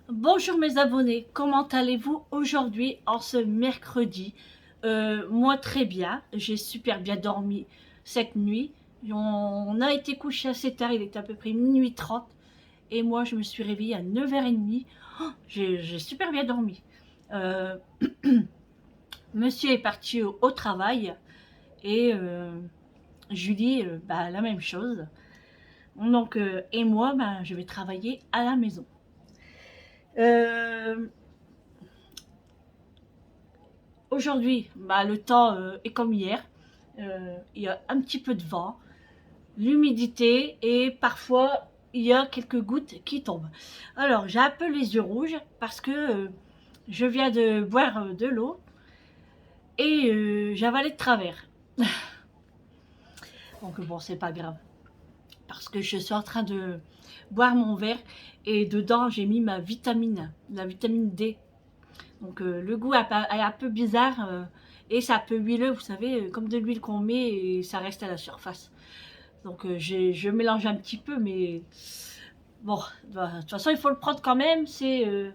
Bonjour mes abonnés, comment allez-vous aujourd'hui en ce mercredi? Moi très bien, j'ai super bien dormi cette nuit. On a été couché assez tard, il était à peu près minuit 30 et moi je me suis réveillée à 9h30. Oh, j'ai super bien dormi. Euh, Monsieur est parti au travail et Julie bah, la même chose. Donc et moi bah, je vais travailler à la maison. Euh, Aujourd'hui, bah, le temps est comme hier. Il y a un petit peu de vent, l'humidité et parfois il y a quelques gouttes qui tombent. Alors j'ai un peu les yeux rouges parce que je viens de boire de l'eau et j'ai avalé de travers. Donc bon, c'est pas grave parce que je suis en train de boire mon verre et dedans j'ai mis ma vitamine, la vitamine D. Donc le goût est un peu bizarre et c'est un peu huileux, vous savez, comme de l'huile qu'on met et ça reste à la surface. Donc je mélange un petit peu, mais bon, bah, de toute façon il faut le prendre quand même, c'est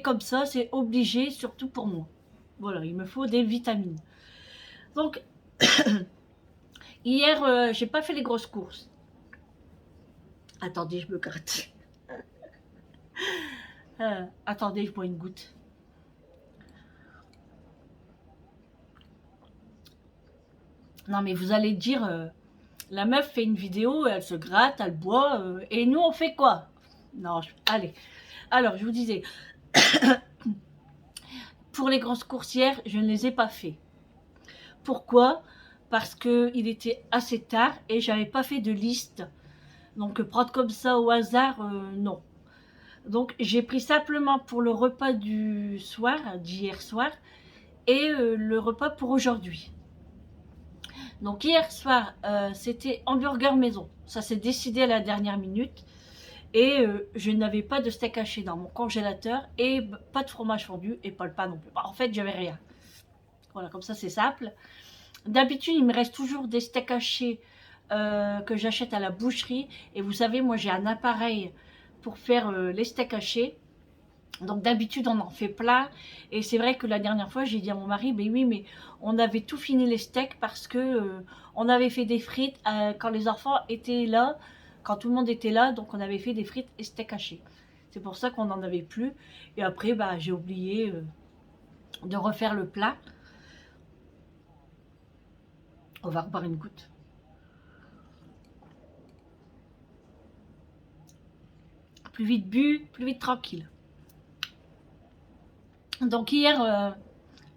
comme ça, c'est obligé, surtout pour moi. Voilà, il me faut des vitamines. Donc hier, j'ai pas fait les grosses courses. Attendez, je me gratte. Attendez, je bois une goutte. Non mais vous allez dire, la meuf fait une vidéo, elle se gratte, elle boit, et nous on fait quoi? Non, allez. Alors, je vous disais, pour les grosses coursières, je ne les ai pas fait. Pourquoi? Parce qu'il était assez tard et j'avais pas fait de liste. Donc, prendre comme ça au hasard, non. Donc, j'ai pris simplement pour le repas du soir, d'hier soir, et le repas pour aujourd'hui. Donc, hier soir, c'était hamburger maison. Ça s'est décidé à la dernière minute. Et je n'avais pas de steak haché dans mon congélateur et pas de fromage fondu et pas le pain non plus. En fait, j'avais rien. Voilà, comme ça c'est simple. D'habitude, il me reste toujours des steaks hachés que j'achète à la boucherie. Et vous savez, moi j'ai un appareil pour faire les steaks hachés. Donc d'habitude, on en fait plein. Et c'est vrai que la dernière fois, j'ai dit à mon mari, mais oui, mais on avait tout fini les steaks parce que on avait fait des frites quand les enfants étaient là, quand tout le monde était là. Donc on avait fait des frites et steaks hachés. C'est pour ça qu'on n'en avait plus. Et après, bah, j'ai oublié de refaire le plat. On va reboire une goutte. Plus vite bu, plus vite tranquille. Donc hier,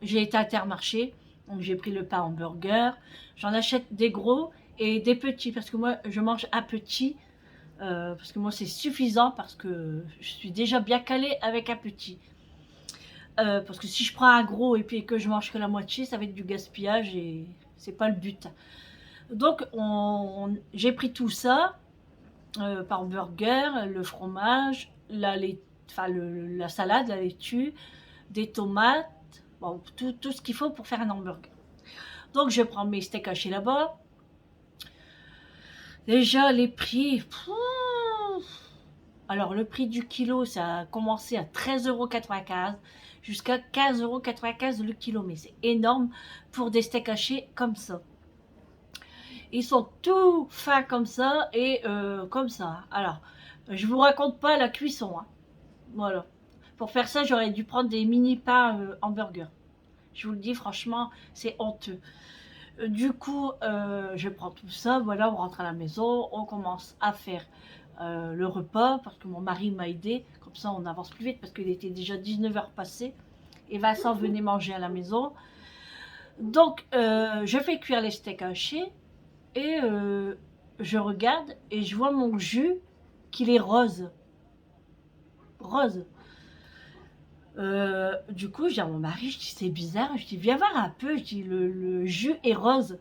j'ai été à Intermarché. Donc j'ai pris le pain hamburger. J'en achète des gros et des petits parce que moi je mange un petit. Parce que moi c'est suffisant parce que je suis déjà bien calée avec un petit. Parce que si je prends un gros et puis que je mange que la moitié, ça va être du gaspillage et c'est pas le but. Donc j'ai pris tout ça par burger, le fromage, la salade, la laitue, des tomates, bon, tout ce qu'il faut pour faire un hamburger. Donc je prends mes steaks hachés là-bas. Déjà les prix, alors le prix du kilo, ça a commencé à 13,95 € jusqu'à 15,95 € le kilo. Mais c'est énorme pour des steaks hachés comme ça. Ils sont tout fins comme ça et comme ça. Alors, je vous raconte pas la cuisson. Hein. Voilà. Pour faire ça, j'aurais dû prendre des mini pains hamburger. Je vous le dis franchement, c'est honteux. Du coup, je prends tout ça, voilà, on rentre à la maison, on commence à faire le repas, parce que mon mari m'a aidé, comme ça on avance plus vite, parce qu'il était déjà 19h passé, et Vincent venait manger à la maison. Donc, je fais cuire les steaks hachés, et je regarde, et je vois mon jus, qu'il est rose. Rose. Du coup, je dis à mon mari, je dis c'est bizarre, je dis viens voir un peu, je dis le jus est rose.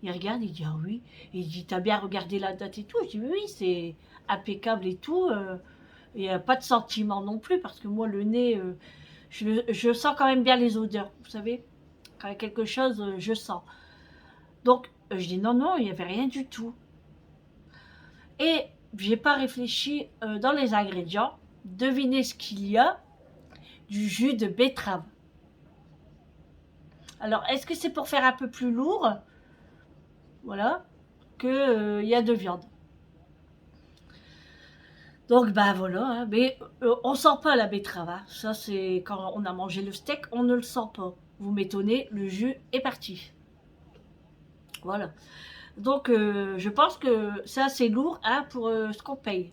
Il regarde, il dit ah oui. Il dit t'as bien regardé la date et tout. Je dis oui, oui, c'est impeccable et tout. Il n'y a pas de sentiment non plus parce que moi le nez, je sens quand même bien les odeurs. Vous savez, quand il y a quelque chose, je sens. Donc je dis non non, il n'y avait rien du tout. Et j'ai pas réfléchi dans les ingrédients. devinez ce qu'il y a? Du jus de betterave. Alors, est-ce que c'est pour faire un peu plus lourd? Voilà, que y a de viande. Donc, bah voilà, hein, mais on sent pas la betterave. Hein. Ça, c'est quand on a mangé le steak, on ne le sent pas. Vous m'étonnez, le jus est parti. Voilà. Donc, je pense que c'est assez lourd hein, pour ce qu'on paye.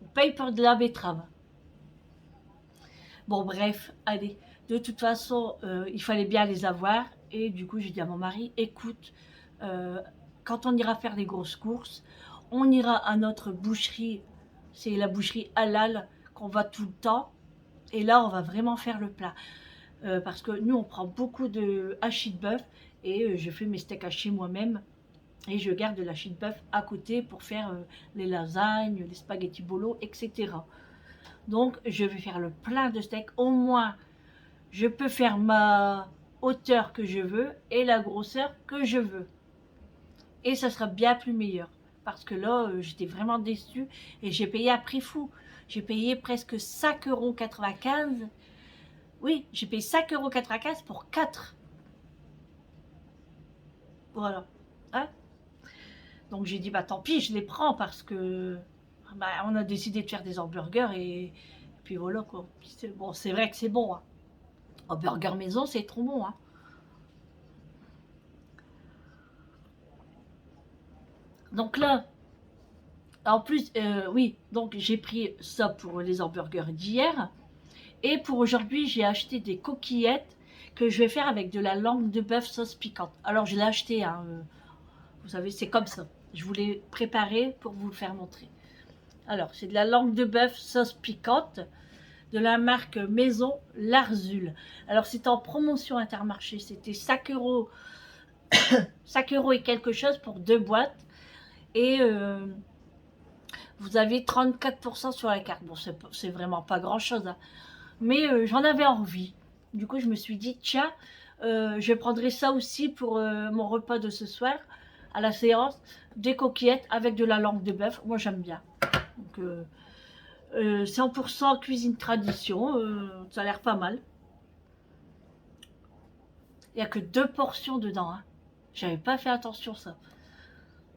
On paye pour de la betterave. Bon, bref, allez. De toute façon, il fallait bien les avoir. Et du coup, j'ai dit à mon mari, écoute, euh, quand on ira faire des grosses courses, on ira à notre boucherie. C'est la boucherie halal qu'on va tout le temps. Et là, on va vraiment faire le plat. Parce que nous, on prend beaucoup de hachis de bœuf. Et je fais mes steaks hachés moi-même. Et je garde de l'hachis de bœuf à côté pour faire les lasagnes, les spaghettis bolo, etc. Donc, je vais faire le plein de steaks. Au moins, je peux faire ma hauteur que je veux et la grosseur que je veux. Et ça sera bien plus meilleur. Parce que là, j'étais vraiment déçue et j'ai payé à prix fou. J'ai payé presque 5,95 €. Oui, j'ai payé 5,95 € pour 4. Voilà. Hein? Donc j'ai dit, bah tant pis, je les prends parce que bah, on a décidé de faire des hamburgers et puis voilà quoi. Bon, c'est vrai que c'est bon. Hein. Hamburger maison, c'est trop bon. Hein. Donc là, en plus, oui, donc j'ai pris ça pour les hamburgers d'hier. Et pour aujourd'hui, j'ai acheté des coquillettes que je vais faire avec de la langue de bœuf sauce piquante. Alors je l'ai acheté, hein, vous savez, c'est comme ça. Je voulais préparer pour vous le faire montrer. Alors, c'est de la langue de bœuf sauce piquante de la marque Maison Larzul. Alors, c'est en promotion Intermarché. C'était 5 €, 5 € et quelque chose pour 2 boîtes. Et vous avez 34% sur la carte. Bon, c'est vraiment pas grand-chose. Hein. Mais j'en avais envie. Du coup, je me suis dit, tiens, je prendrai ça aussi pour mon repas de ce soir, à la séance, des coquillettes avec de la langue de bœuf. Moi, j'aime bien. Donc, 100% cuisine tradition, ça a l'air pas mal. Il n'y a que 2 portions dedans. Hein. J'avais pas fait attention ça.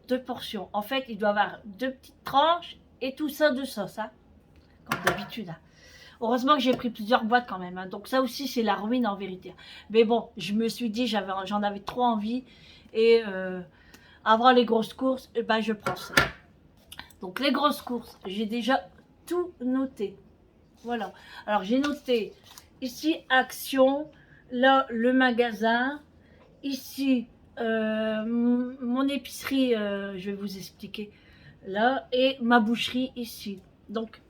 2 portions. En fait, il doit y avoir 2 petites tranches et tout ça de sauce. Hein, comme d'habitude. Hein. Heureusement que j'ai pris plusieurs boîtes quand même. Hein. Donc ça aussi, c'est la ruine en vérité. Mais bon, je me suis dit, j'en avais trop envie. Et avant les grosses courses, eh ben, je prends ça. Donc les grosses courses, j'ai déjà tout noté. Voilà. Alors j'ai noté ici Action, là le magasin, ici mon épicerie, je vais vous expliquer là, et ma boucherie ici. Donc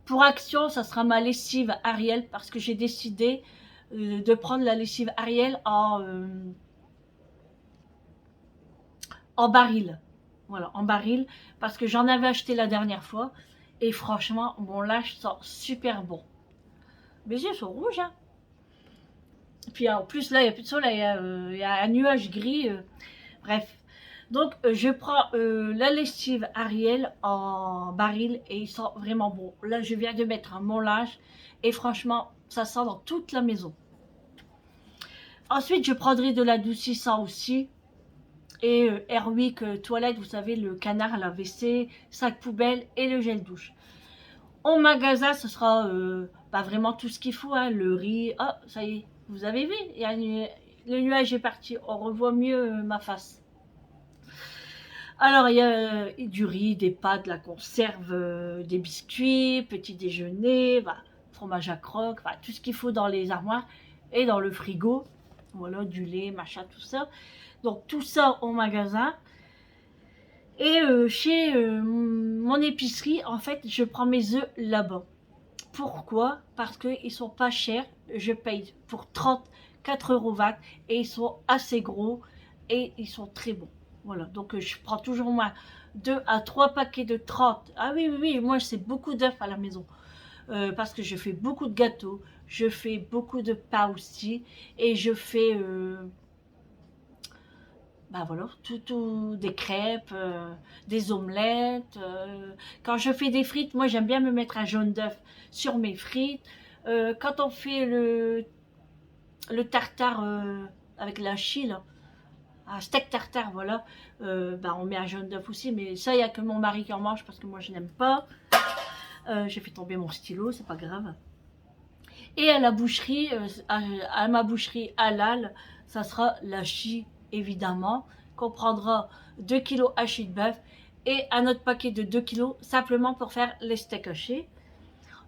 pour Action, ça sera ma lessive Ariel parce que j'ai décidé de prendre la lessive Ariel en baril. Voilà, en baril, parce que j'en avais acheté la dernière fois. Et franchement, mon linge sent super bon. Mes yeux sont rouges, hein. Puis en plus, là, il n'y a plus de soleil. Il y a un nuage gris. Bref. Donc, je prends la lessive Ariel en baril et il sent vraiment bon. Là, je viens de mettre mon linge et franchement, ça sent dans toute la maison. Ensuite, je prendrai de l'adoucissant aussi. Et Airwick toilette, vous savez, le canard à la WC, sac poubelle et le gel douche. Au magasin, ce sera pas vraiment tout ce qu'il faut, hein, le riz. Ah, ça y est, vous avez vu, le nuage est parti, on revoit mieux ma face. Alors, il y a du riz, des pâtes, de la conserve, des biscuits, petit déjeuner, bah, fromage à croque, bah, tout ce qu'il faut dans les armoires et dans le frigo. Voilà, du lait, machin, tout ça. Donc, tout ça au magasin. Et chez mon épicerie, en fait, je prends mes œufs là-bas. Pourquoi? Parce qu'ils sont pas chers. Je paye pour 34,20 € et ils sont assez gros et ils sont très bons. Voilà, donc je prends toujours moins 2 à 3 paquets de 30. Ah oui, oui, oui, moi c'est beaucoup d'œufs à la maison. Parce que je fais beaucoup de gâteaux, je fais beaucoup de pain aussi et je fais bah voilà, des crêpes, des omelettes. Quand je fais des frites, moi j'aime bien me mettre un jaune d'œuf sur mes frites. Quand on fait le tartare avec la chie, là, un steak tartare, voilà, bah on met un jaune d'œuf aussi, mais ça, il n'y a que mon mari qui en mange parce que moi je n'aime pas. J'ai fait tomber mon stylo, c'est pas grave. Et à la boucherie, à ma boucherie halal, ça sera la chie, évidemment, qu'on prendra 2 kilos hachis de bœuf et un autre paquet de 2 kilos simplement pour faire les steaks hachés.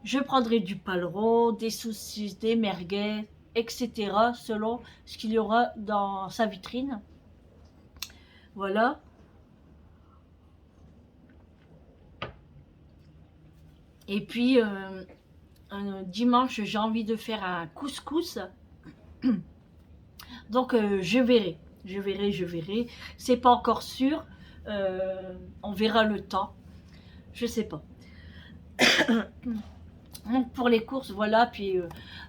Je prendrai du paleron, des saucisses, des merguez, etc. selon ce qu'il y aura dans sa vitrine. Voilà. Et puis, un dimanche, j'ai envie de faire un couscous. Donc, je verrai. C'est pas encore sûr. On verra le temps. Je sais pas. Donc, pour les courses, voilà. Puis,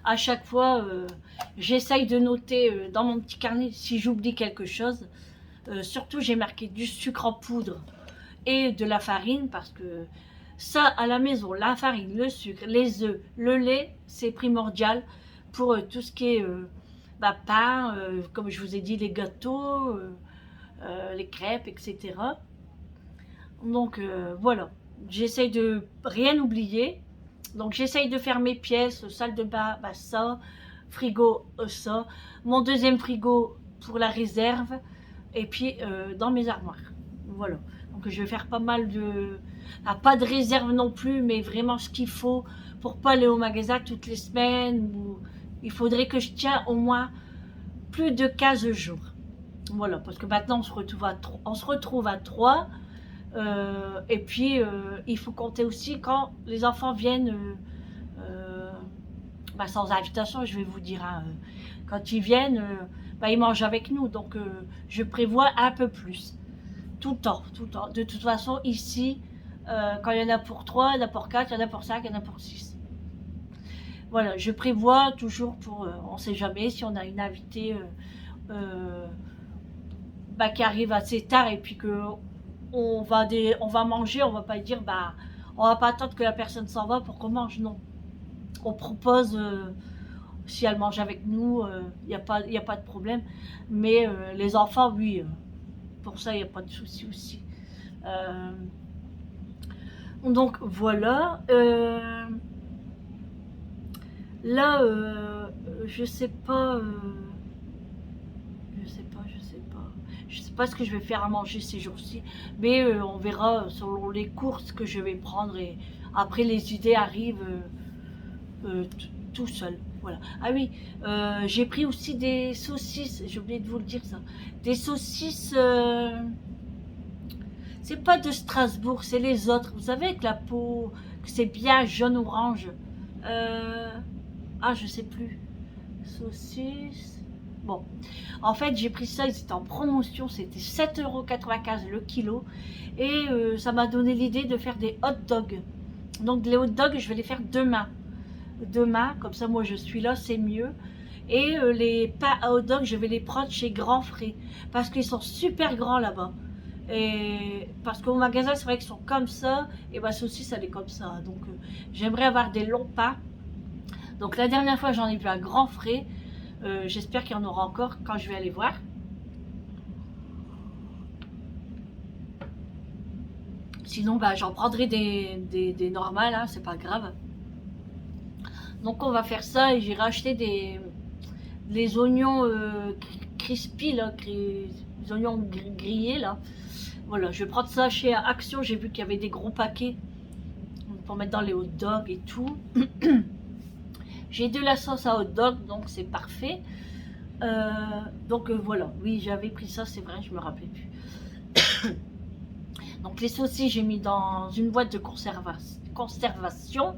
à chaque fois, j'essaye de noter dans mon petit carnet si j'oublie quelque chose. Surtout, j'ai marqué du sucre en poudre et de la farine parce que ça, à la maison, la farine, le sucre, les œufs, le lait, c'est primordial pour tout ce qui est pain, comme je vous ai dit, les gâteaux, les crêpes, etc. Donc voilà, j'essaye de rien oublier. Donc j'essaye de faire mes pièces, salle de bain, bah, ça, frigo, ça, mon deuxième frigo pour la réserve, et puis dans mes armoires. Voilà. Donc je vais faire pas mal de... Ah, pas de réserve non plus, mais vraiment ce qu'il faut pour pas aller au magasin toutes les semaines. Ou... Il faudrait que je tienne au moins plus de 15 jours. Voilà, parce que maintenant on se retrouve à 3. Et puis il faut compter aussi quand les enfants viennent sans invitation, je vais vous dire. Hein, quand ils viennent, ils mangent avec nous. Donc je prévois un peu plus. Tout le temps, tout le temps. De toute façon, ici, quand il y en a pour 3, il y en a pour 4, il y en a pour 5, il y en a pour 6. Voilà, je prévois toujours pour... on ne sait jamais si on a une invitée qui arrive assez tard et puis que on va manger, on va pas dire, on va pas attendre que la personne s'en va pour qu'on mange, non. On propose, si elle mange avec nous, y a pas de problème. Mais les enfants, oui, pour ça, il n'y a pas de souci aussi. Donc voilà. Là, je sais pas. Je sais pas ce que je vais faire à manger ces jours-ci. Mais on verra selon les courses que je vais prendre. Et après, les idées arrivent tout seul. Voilà. Ah oui, j'ai pris aussi des saucisses. J'ai oublié de vous le dire ça. Des saucisses. C'est pas de Strasbourg, c'est les autres. Vous savez, avec la peau, que c'est bien jaune-orange. Je sais plus. Saucisse. Bon. En fait, j'ai pris ça, ils étaient en promotion. C'était 7,95 € le kilo. Et ça m'a donné l'idée de faire des hot dogs. Donc, les hot dogs, je vais les faire demain. Demain, comme ça, moi, je suis là, c'est mieux. Et les pains à hot dog, je vais les prendre chez Grand Frais. Parce qu'ils sont super grands là-bas. Et parce qu'au magasin, c'est vrai qu'ils sont comme ça, et ma saucisse, elle est comme ça. Donc, j'aimerais avoir des longs pains. Donc, la dernière fois, j'en ai vu un Grand Frais. J'espère qu'il y en aura encore quand je vais aller voir. Sinon, j'en prendrai des normales, hein, c'est pas grave. Donc, on va faire ça et j'irai acheter les oignons crispy, là, les oignons grillés, là. Voilà, je vais prendre ça chez Action. J'ai vu qu'il y avait des gros paquets pour mettre dans les hot dogs et tout. J'ai de la sauce à hot dog, donc c'est parfait. Donc voilà, oui, j'avais pris ça, c'est vrai, je me rappelais plus. Donc les saucisses, j'ai mis dans une boîte de conservation.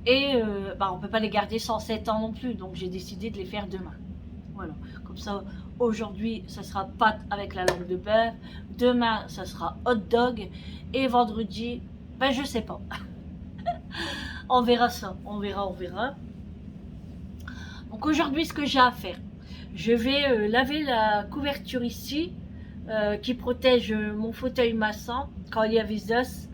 Et on ne peut pas les garder 107 ans non plus, donc j'ai décidé de les faire demain. Voilà, comme ça, aujourd'hui, ça sera pâte avec la langue de bœuf. Demain, ça sera hot dog. Et vendredi, je sais pas. On verra ça, on verra. Donc aujourd'hui, ce que j'ai à faire, je vais laver la couverture ici qui protège mon fauteuil massant quand il y avait Zos.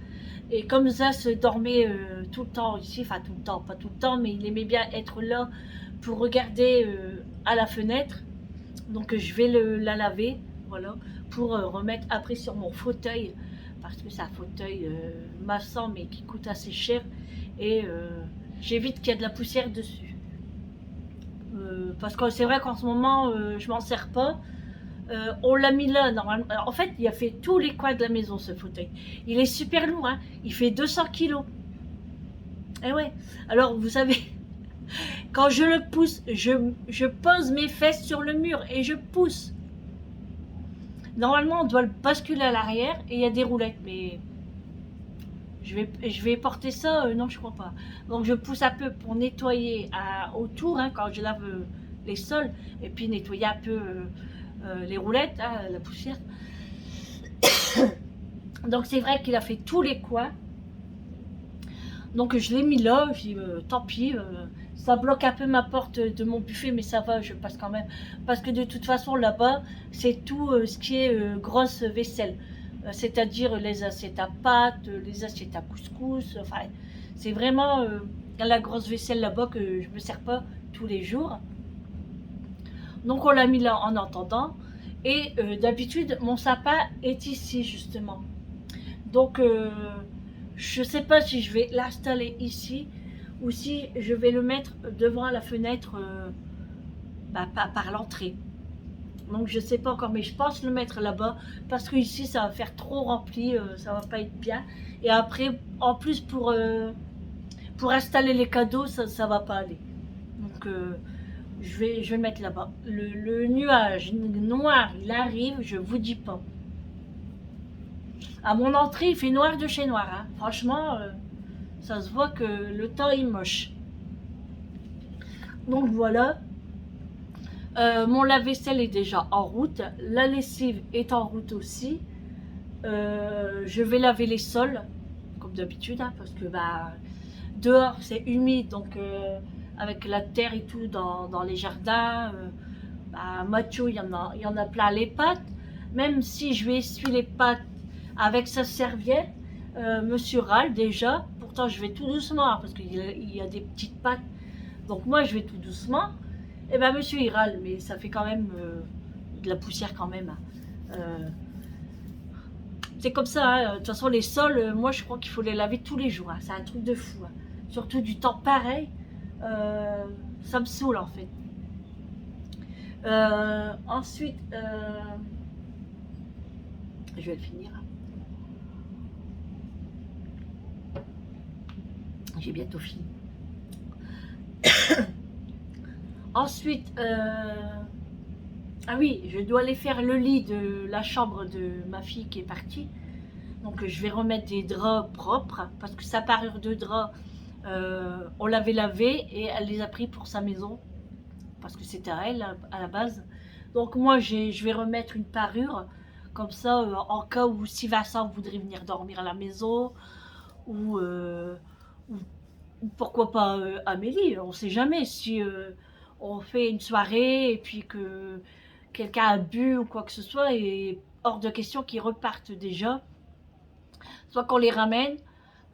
Et comme Zos dormait tout le temps ici, enfin tout le temps, pas tout le temps, mais il aimait bien être là pour regarder à la fenêtre. Donc je vais la laver, voilà, pour remettre après sur mon fauteuil, parce que c'est un fauteuil massant mais qui coûte assez cher. Et j'évite qu'il y ait de la poussière dessus. Parce que c'est vrai qu'en ce moment, je m'en sers pas. On l'a mis là, normalement. Alors, en fait, il a fait tous les coins de la maison, ce fauteuil. Il est super lourd, hein. Il fait 200 kilos. Et ouais. Alors, vous savez, quand je le pousse, je pose mes fesses sur le mur et je pousse. Normalement, on doit le basculer à l'arrière et il y a des roulettes, mais je vais porter ça, non, je crois pas. Donc, je pousse un peu pour nettoyer autour, hein, quand je lave les sols, et puis nettoyer un peu les roulettes, hein, la poussière. Donc, c'est vrai qu'il a fait tous les coins. Donc, je l'ai mis là, je dis, tant pis. Ça bloque un peu ma porte de mon buffet, mais ça va, je passe quand même. Parce que de toute façon, là-bas, c'est tout ce qui est grosse vaisselle. C'est-à-dire les assiettes à pâtes, les assiettes à couscous. Enfin, c'est vraiment la grosse vaisselle là-bas que je ne me sers pas tous les jours. Donc, on l'a mis là en attendant. Et d'habitude, mon sapin est ici, justement. Donc, je ne sais pas si je vais l'installer ici ou si je vais le mettre devant la fenêtre par l'entrée. Donc je sais pas encore, mais je pense le mettre là-bas parce que ici ça va faire trop rempli, ça va pas être bien. Et après, en plus pour installer les cadeaux, ça va pas aller. Donc je vais le mettre là-bas. Le nuage noir, il arrive, je vous dis pas. À mon entrée, il fait noir de chez noir. Hein. Franchement, ça se voit que le temps est moche. Donc voilà. Mon lave-vaisselle est déjà en route. La lessive est en route aussi. Je vais laver les sols, comme d'habitude, hein, parce que bah, dehors c'est humide, donc avec la terre et tout dans les jardins, bah, Mathieu, il y en a plein les pattes. Même si je vais essuyer les pattes avec sa serviette, Monsieur râle déjà. Pourtant, je vais tout doucement, hein, parce qu'il y a des petites pattes. Donc moi, je vais tout doucement. Et ben monsieur il râle, mais ça fait quand même de la poussière quand même. C'est comme ça, hein. De toute façon les sols, moi je crois qu'il faut les laver tous les jours. Hein. C'est un truc de fou. Hein. Surtout du temps pareil, ça me saoule en fait. Ensuite, je vais le finir. J'ai bientôt fini. Ensuite, ah oui, je dois aller faire le lit de la chambre de ma fille qui est partie. Donc je vais remettre des draps propres parce que sa parure de drap, on l'avait lavé et elle les a pris pour sa maison parce que c'était à elle à la base. Donc moi je vais remettre une parure comme ça en cas où si Vincent voudrait venir dormir à la maison ou, ou pourquoi pas Amélie, on ne sait jamais si on fait une soirée et puis que quelqu'un a bu ou quoi que ce soit et hors de question qu'ils repartent déjà. Soit qu'on les ramène,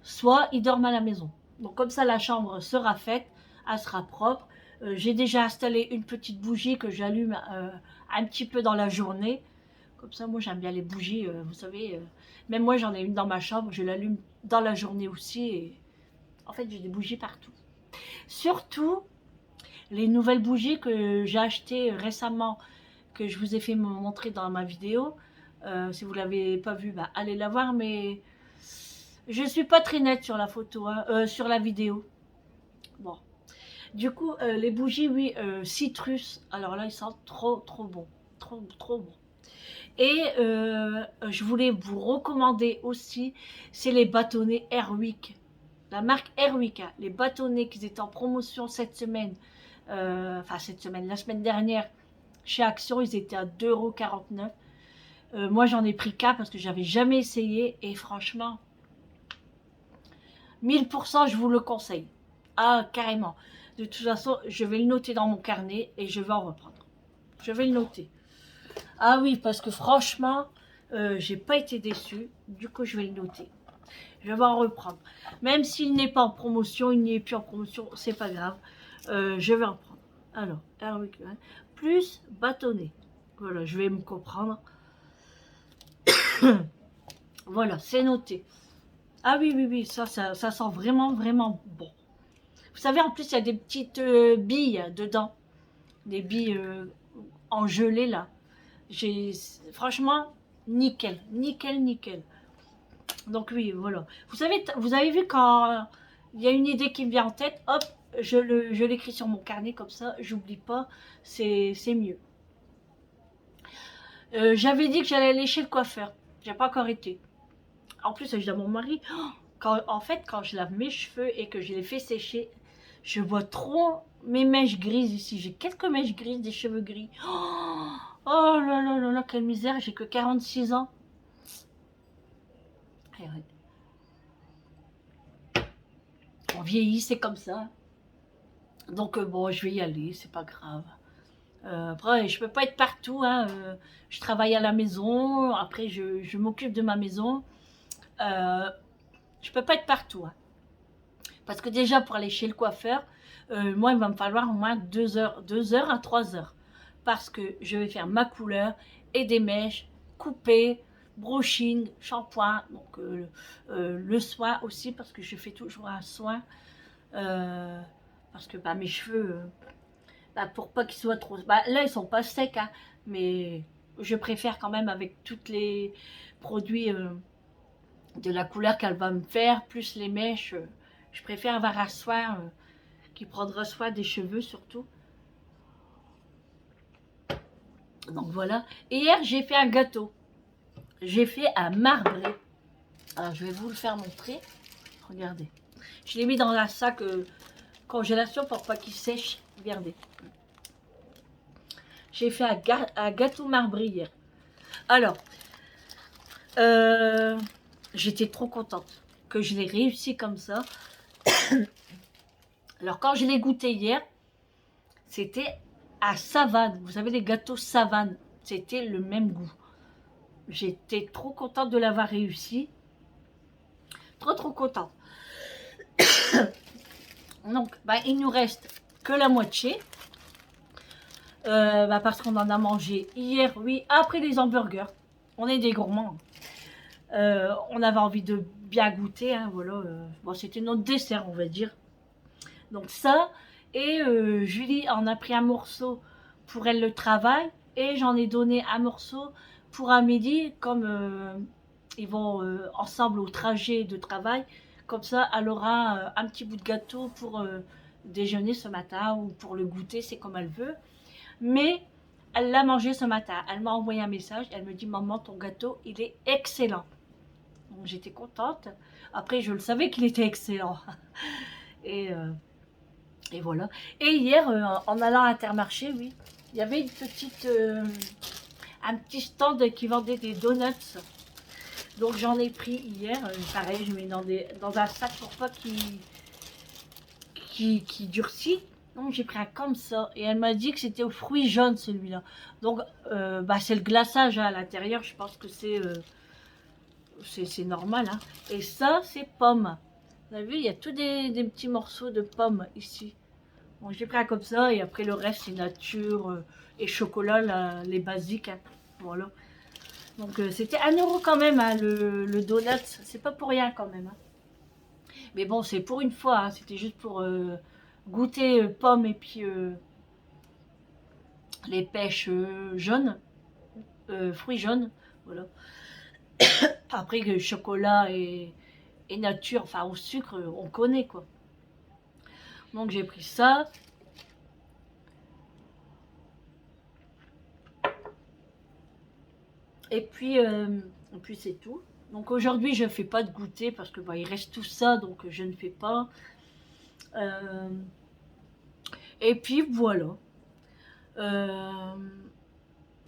soit ils dorment à la maison. Donc comme ça, la chambre sera faite, elle sera propre. J'ai déjà installé une petite bougie que j'allume un petit peu dans la journée. Comme ça, moi j'aime bien les bougies, vous savez. Même moi j'en ai une dans ma chambre, je l'allume dans la journée aussi. Et en fait, j'ai des bougies partout. Surtout, les nouvelles bougies que j'ai achetées récemment, que je vous ai fait me montrer dans ma vidéo. Si vous ne l'avez pas vu, bah, allez la voir, mais je ne suis pas très nette sur la photo, hein, sur la vidéo. Bon. Du coup, les bougies, oui, citrus. Alors là, ils sentent trop, trop bon. Trop, trop bon. Et je voulais vous recommander aussi, c'est les bâtonnets Airwick. La marque Airwick, hein, les bâtonnets qui étaient en promotion cette semaine, enfin cette semaine, la semaine dernière, chez Action, ils étaient à 2,49 €. Moi, j'en ai pris 4 parce que j'avais jamais essayé et franchement, 1000%, je vous le conseille. Ah, carrément. De toute façon, je vais le noter dans mon carnet et je vais en reprendre. Je vais le noter. Ah oui, parce que franchement, J'ai pas été déçue, du coup je vais le noter. Je vais en reprendre. Même s'il n'est pas en promotion, il n'y est plus en promotion, c'est pas grave. Je vais en prendre. Alors, Airwick, hein, plus bâtonnet. Voilà, je vais me comprendre. Voilà, c'est noté. Ah oui, oui, oui, ça sent vraiment, vraiment bon. Vous savez, en plus, il y a des petites billes dedans. Des billes en gelée, là. Franchement, nickel, nickel, nickel. Donc oui, voilà. Vous avez vu quand il y a une idée qui me vient en tête, hop, je l'écris sur mon carnet comme ça, j'oublie pas, c'est mieux. J'avais dit que j'allais aller chez le coiffeur, j'ai pas encore été. En plus, je dis à mon mari, en fait, quand je lave mes cheveux et que je les fais sécher, je vois trop mes mèches grises ici. J'ai quelques mèches grises, des cheveux gris. Oh là là là là, quelle misère, j'ai que 46 ans. Et ouais. On vieillit, c'est comme ça. Donc bon, je vais y aller, c'est pas grave. Après, je peux pas être partout. Hein, je travaille à la maison, après je m'occupe de ma maison. Je peux pas être partout. Hein. Parce que déjà, pour aller chez le coiffeur, moi, il va me falloir au moins 2 heures à 3 heures. Parce que je vais faire ma couleur et des mèches, couper, brushing, shampoing, donc le soin aussi, parce que je fais toujours un soin. Parce que bah, mes cheveux, bah, pour pas qu'ils soient trop... Bah, là, ils sont pas secs, hein, mais je préfère quand même avec tous les produits de la couleur qu'elle va me faire, plus les mèches, je préfère avoir un soin qui prendra soin des cheveux surtout. Donc voilà. Et hier, j'ai fait un gâteau. J'ai fait un marbré. Alors, je vais vous le faire montrer. Regardez. Je l'ai mis dans un sac congélation pour pas qu'il sèche. Regardez. J'ai fait un gâteau marbré hier. Alors, j'étais trop contente que je l'ai réussi comme ça. Alors, quand je l'ai goûté hier, c'était à savane. Vous savez, les gâteaux savane, c'était le même goût. J'étais trop contente de l'avoir réussi. Trop, trop contente. Donc, bah, il nous reste que la moitié. Bah, parce qu'on en a mangé hier, oui, après les hamburgers. On est des gourmands. On avait envie de bien goûter, hein, voilà. Bon, c'était notre dessert, on va dire. Donc ça, et Julie en a pris un morceau pour elle le travail, et j'en ai donné un morceau pour à midi, comme ils vont ensemble au trajet de travail, comme ça elle aura un petit bout de gâteau pour déjeuner ce matin, ou pour le goûter, c'est comme elle veut. Mais elle l'a mangé ce matin, elle m'a envoyé un message, elle me dit: maman, ton gâteau il est excellent. Donc j'étais contente. Après, je le savais qu'il était excellent. Et, euh, et voilà. Et hier, en allant à Intermarché, oui, il y avait un petit stand qui vendait des donuts. Donc j'en ai pris hier. Pareil, je mets dans un sac pour pas qu'il durcit. Donc j'ai pris un comme ça. Et elle m'a dit que c'était aux fruits jaunes celui-là. Donc bah, c'est le glaçage hein, à l'intérieur. Je pense que c'est normal. Hein. Et ça, c'est pomme. Vous avez vu, il y a tous des petits morceaux de pommes ici. Bon, j'ai pris un comme ça et après le reste, c'est nature et chocolat, là, les basiques. Hein. Voilà. Donc c'était 1 € quand même, hein, le donut. C'est pas pour rien quand même. Hein. Mais bon, c'est pour une fois. Hein. C'était juste pour goûter pommes et puis les pêches jaunes, fruits jaunes. Voilà. Après, chocolat et nature, enfin au sucre, on connaît quoi. Donc j'ai pris ça. Et puis c'est tout. Donc aujourd'hui je ne fais pas de goûter parce que bah, il reste tout ça, donc je ne fais pas. Et puis voilà.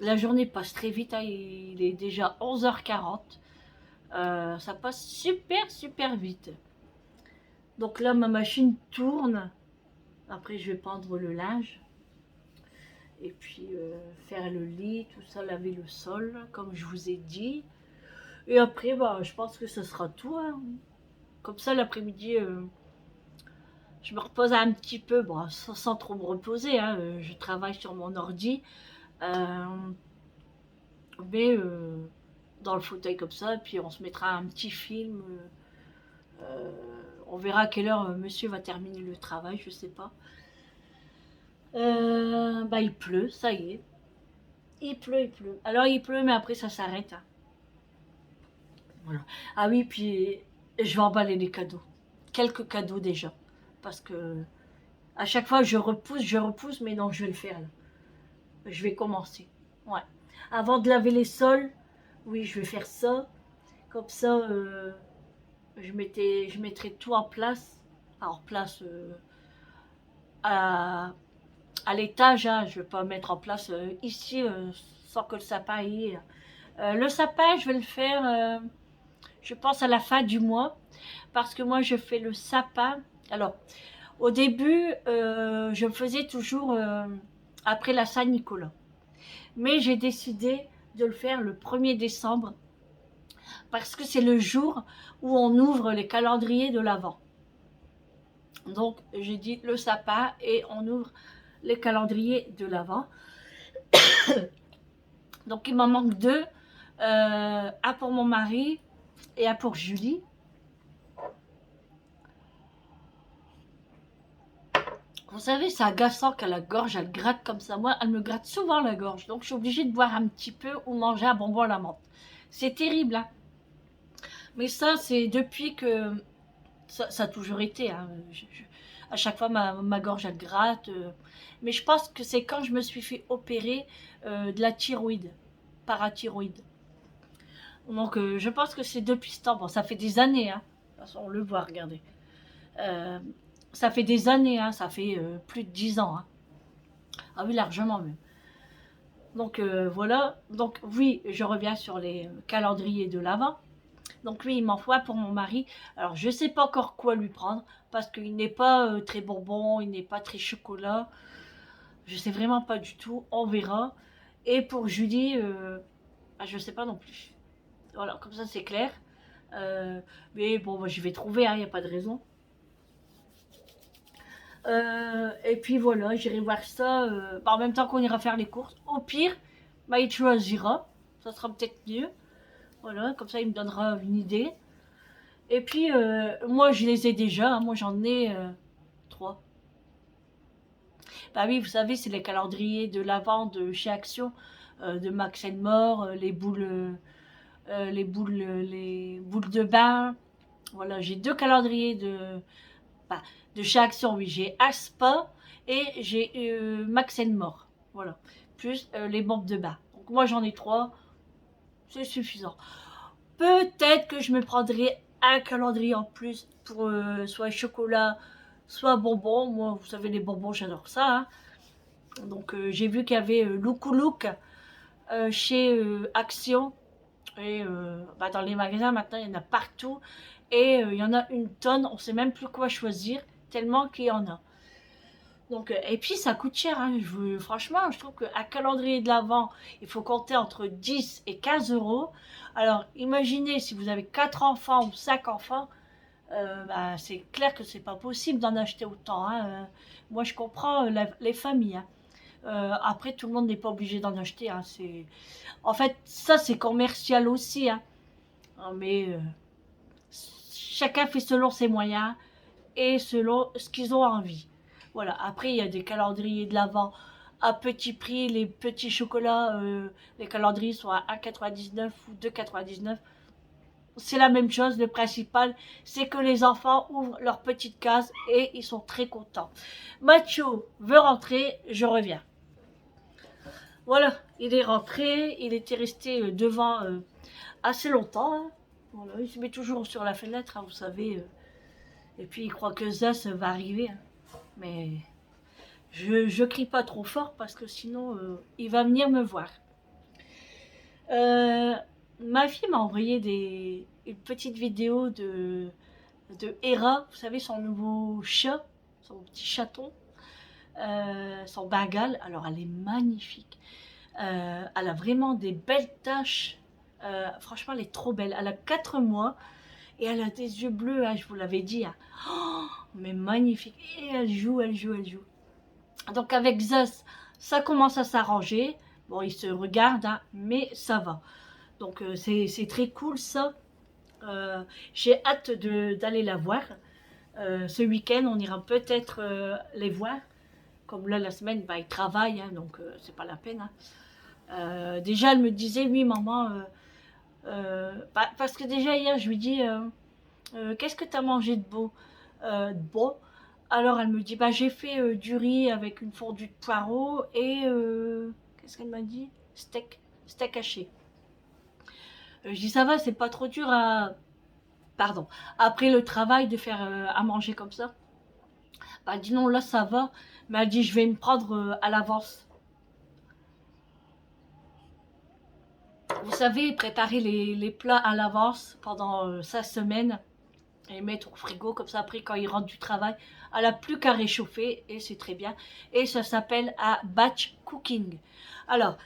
La journée passe très vite, hein, il est déjà 11h40. Ça passe super super vite. Donc là ma machine tourne. Après je vais prendre le linge. Et puis faire le lit, tout ça, laver le sol, comme je vous ai dit. Et après, bah, je pense que ce sera tout, hein. Comme ça, l'après-midi, je me repose un petit peu, bon, sans trop me reposer, hein. Je travaille sur mon ordi. Euh, mais dans le fauteuil comme ça, et puis on se mettra un petit film. Euh, on verra à quelle heure monsieur va terminer le travail, je sais pas. Bah il pleut, ça y est. Il pleut, il pleut. Alors il pleut, mais après ça s'arrête, hein. Voilà. Ah oui, puis je vais emballer les cadeaux. Quelques cadeaux déjà. Parce que à chaque fois je repousse, mais non, je vais le faire là. Je vais commencer. Ouais. Avant de laver les sols, oui, je vais faire ça. Comme ça, je mettrai tout en place. En place à, à l'étage, hein. Je ne vais pas mettre en place ici sans que le sapin y est. Le sapin, je vais le faire, je pense, à la fin du mois. Parce que moi, je fais le sapin. Alors, au début, je le faisais toujours après la Saint-Nicolas. Mais j'ai décidé de le faire le 1er décembre parce que c'est le jour où on ouvre les calendriers de l'Avent. Donc j'ai dit le sapin et on ouvre les calendriers de l'Avent. Donc il m'en manque deux, un pour mon mari et un pour Julie. Vous savez, c'est agaçant qu'à la gorge, elle gratte comme ça. Moi, elle me gratte souvent la gorge. Donc, je suis obligée de boire un petit peu ou manger un bonbon à la menthe. C'est terrible, hein. Mais ça, c'est depuis que... Ça a toujours été, hein. À chaque fois, ma gorge, elle gratte. Mais je pense que c'est quand je me suis fait opérer de la thyroïde, parathyroïde. Donc, je pense que c'est depuis ce temps. Bon, ça fait des années, hein. De toute façon, on le voit, regardez. Euh, Ça fait des années, hein. Ça fait plus de 10 ans, hein. Ah oui, largement même. Donc, voilà. Donc, oui, je reviens sur les calendriers de l'Avent. Donc lui, il m'envoie pour mon mari. Alors, je ne sais pas encore quoi lui prendre, parce qu'il n'est pas très bonbon, il n'est pas très chocolat. Je ne sais vraiment pas du tout, on verra. Et pour Julie, je ne sais pas non plus. Voilà, comme ça c'est clair. Mais bon, moi, je vais trouver, il n'y a pas de raison. Et puis voilà, j'irai voir ça en même temps qu'on ira faire les courses. Au pire, bah, il choisira, ça sera peut-être mieux. Voilà, comme ça il me donnera une idée. Et puis, moi, je les ai déjà, hein. Moi, j'en ai 3. Bah oui, vous savez, c'est les calendriers de l'Avent de chez Action, de Max More, les boules de bain. Voilà, j'ai 2 calendriers bah, de chez Action, oui. J'ai Aspa et j'ai Max More. Voilà, plus les bombes de bain. Donc, moi, j'en ai 3, c'est suffisant. Peut-être que je me prendrai un calendrier en plus pour soit chocolat, soit bonbons. Moi, vous savez, les bonbons, j'adore ça, hein. Donc, j'ai vu qu'il y avait Look Look chez Action. Et bah, dans les magasins, maintenant, il y en a partout. Et il y en a une tonne. On ne sait même plus quoi choisir, tellement qu'il y en a. Donc, et puis ça coûte cher, hein. Franchement, je trouve qu'un calendrier de l'Avent, il faut compter entre 10 et 15 euros. Alors, imaginez si vous avez 4 enfants ou 5 enfants, bah, c'est clair que c'est pas possible d'en acheter autant, hein. Moi, je comprends les familles, hein. Après, tout le monde n'est pas obligé d'en acheter, hein. En fait, ça, c'est commercial aussi, hein. Mais chacun fait selon ses moyens et selon ce qu'ils ont envie. Voilà. Après, il y a des calendriers de l'Avent à petit prix. Les petits chocolats, les calendriers sont à 1,99 ou 2,99. C'est la même chose. Le principal, c'est que les enfants ouvrent leur petite case et ils sont très contents. Mathieu veut rentrer, je reviens. Voilà, il est rentré. Il était resté devant assez longtemps, hein. Voilà, il se met toujours sur la fenêtre, hein, vous savez. Et puis il croit que Zaz va arriver, hein. Mais je crie pas trop fort parce que sinon il va venir me voir. Euh, Ma fille m'a envoyé une petite vidéo de Hera, vous savez, son nouveau chat, son petit chaton. son Bengale. Alors elle est magnifique. Elle a vraiment des belles taches. Franchement, elle est trop belle. Elle a 4 mois et elle a des yeux bleus, hein, je vous l'avais dit. Hein. Oh, mais magnifique. Et elle joue, elle joue, elle joue. Donc avec Zaz, ça commence à s'arranger. Bon, ils se regardent, hein, mais ça va. Donc c'est très cool ça. J'ai hâte d'aller la voir. Ce week-end, on ira peut-être les voir. Comme là, la semaine, bah, ils travaillent, hein, donc c'est pas la peine. Hein. Déjà, elle me disait, oui, maman, parce que déjà hier, je lui dis, qu'est-ce que tu as mangé de beau, bon. Alors, elle me dit, bah, j'ai fait du riz avec une fondue de poireaux et, qu'est-ce qu'elle m'a dit, steak haché. Je dis, ça va, c'est pas trop dur pardon, après le travail de faire à manger comme ça. Bah, elle dit, non, là, ça va. Mais elle dit, je vais me prendre à l'avance. Vous savez, préparer les plats à l'avance pendant 5 semaines et les mettre au frigo, comme ça après quand ils rentrent du travail, elle n'a plus qu'à réchauffer et c'est très bien. Et ça s'appelle un batch cooking. Alors,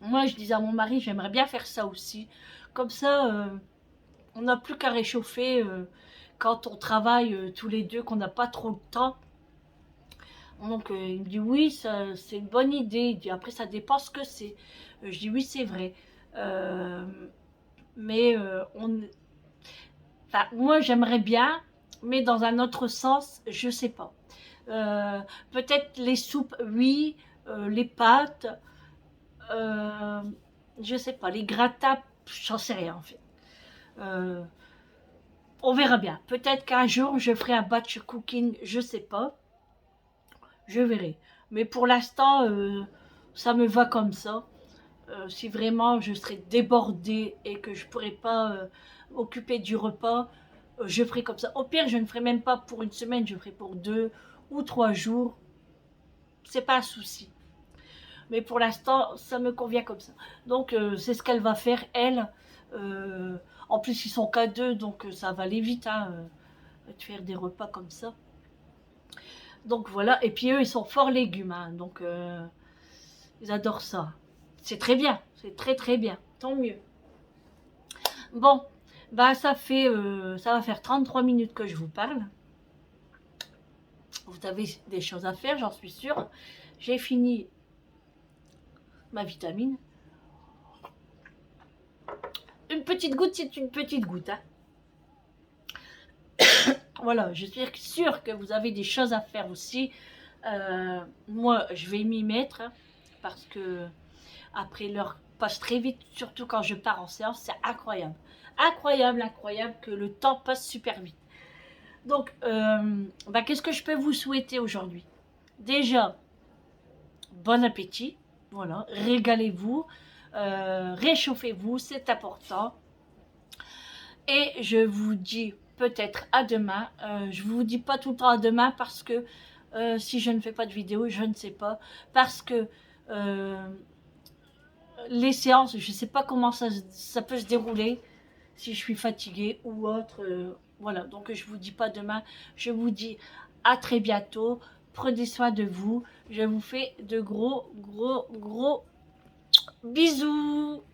moi je disais à mon mari, j'aimerais bien faire ça aussi. Comme ça, on n'a plus qu'à réchauffer quand on travaille tous les deux, qu'on n'a pas trop de temps. Donc il me dit oui, c'est une bonne idée. Il dit après ça dépend ce que c'est. Je dis oui, c'est vrai. Euh, mais enfin, moi j'aimerais bien, mais dans un autre sens, je sais pas. Peut-être les soupes, oui, les pâtes, euh, je sais pas, les gratins, j'en sais rien en fait. Euh, on verra bien. Peut-être qu'un jour je ferai un batch cooking, je sais pas. Je verrai. Mais pour l'instant, ça me va comme ça. Si vraiment je serais débordée et que je pourrais pas m'occuper du repas, je ferai comme ça. Au pire, je ne ferai même pas pour une semaine, je ferai pour 2 ou 3 jours. C'est pas un souci. Mais pour l'instant, ça me convient comme ça. Donc, c'est ce qu'elle va faire, elle. En plus, ils sont qu'à 2, donc ça va aller vite, hein, de faire des repas comme ça. Donc voilà, et puis eux, ils sont forts légumes, hein, donc ils adorent ça. C'est très bien, c'est très très bien, tant mieux. Bon, bah ça va faire 33 minutes que je vous parle. Vous avez des choses à faire, j'en suis sûre. J'ai fini ma vitamine. Une petite goutte, c'est une petite goutte. Hein. Voilà, je suis sûre que vous avez des choses à faire aussi. Moi, je vais m'y mettre hein, parce que après l'heure passe très vite, surtout quand je pars en séance, c'est incroyable. Incroyable, incroyable que le temps passe super vite. Donc, bah, qu'est-ce que je peux vous souhaiter aujourd'hui? Déjà, bon appétit, voilà, régalez-vous, réchauffez-vous, c'est important. Et je vous dis peut-être à demain. Je ne vous dis pas tout le temps à demain parce que si je ne fais pas de vidéo, je ne sais pas. Parce que les séances, je ne sais pas comment ça peut se dérouler. Si je suis fatiguée ou autre. Voilà, donc je ne vous dis pas demain. Je vous dis à très bientôt. Prenez soin de vous. Je vous fais de gros, gros, gros bisous.